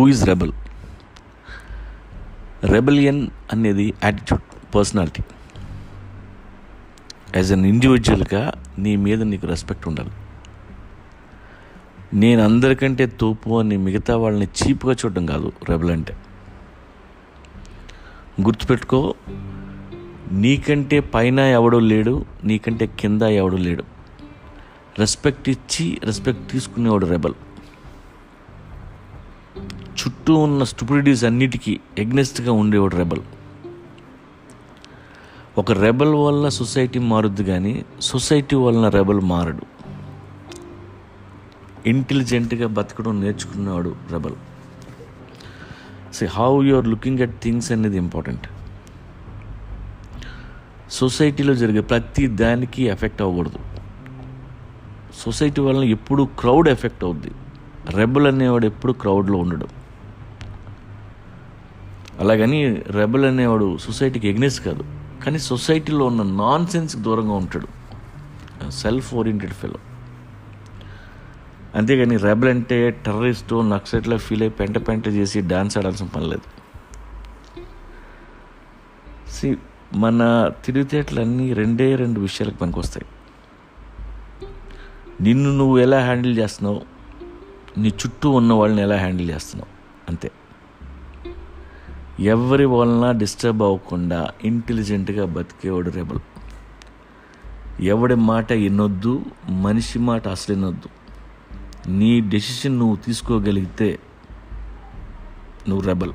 Who is rebel? Rebellion అనేది attitude, personality. As an ఇండివిజువల్గా నీ మీద నీకు రెస్పెక్ట్ ఉండాలి. నేను అందరికంటే తోపు అని మిగతా వాళ్ళని చీప్గా చూడడం కాదు రెబల్ అంటే. గుర్తుపెట్టుకో, నీకంటే పైన ఎవడో లేడు, నీకంటే కింద ఎవడో లేడు. రెస్పెక్ట్ ఇచ్చి రెస్పెక్ట్ తీసుకునేవాడు రెబల్. చుట్టూ ఉన్న స్టూపిడిటీస్ అన్నిటికీ ఎగ్నెస్ట్గా ఉండేవాడు రెబల్. ఒక రెబల్ వల్ల సొసైటీ మారుద్ది, కానీ సొసైటీ వలన రెబల్ మారడు. ఇంటెలిజెంట్గా బతకడం నేర్చుకునేవాడు rebel. How you are looking at things అనేది ఇంపార్టెంట్. సొసైటీలో జరిగే ప్రతి దానికి ఎఫెక్ట్ అవ్వకూడదు. సొసైటీ వలన ఎప్పుడు క్రౌడ్ ఎఫెక్ట్ అవుద్ది. రెబల్ అనేవాడు ఎప్పుడు క్రౌడ్లో ఉండడు. అలాగని రెబల్ అనేవాడు సొసైటీకి ఎగ్నెస్ట్ కాదు, కానీ సొసైటీలో ఉన్న నాన్ సెన్స్కి దూరంగా ఉంటాడు. Self oriented fellow. అంతేగాని రెబల్ అంటే టెర్రరిస్టు, నక్సలైట్లా ఫీల్ అయి పెంట చేసి డాన్స్ ఆడాల్సిన పని లేదు. మన తెలివితేటలన్నీ రెండు విషయాలకు పనికొస్తాయి. నిన్ను నువ్వు ఎలా హ్యాండిల్ చేస్తున్నావు, నీ చుట్టూ ఉన్న వాళ్ళని ఎలా హ్యాండిల్ చేస్తున్నావు, అంతే. ఎవరి వలన డిస్టర్బ్ అవ్వకుండా ఇంటెలిజెంట్గా బతికేవాడు రెబల్. ఎవడి మాట వినొద్దు, మనిషి మాట అసలు వినొద్దు. నీ డెసిషన్ నువ్వు తీసుకోగలిగితే నువ్వు రెబల్.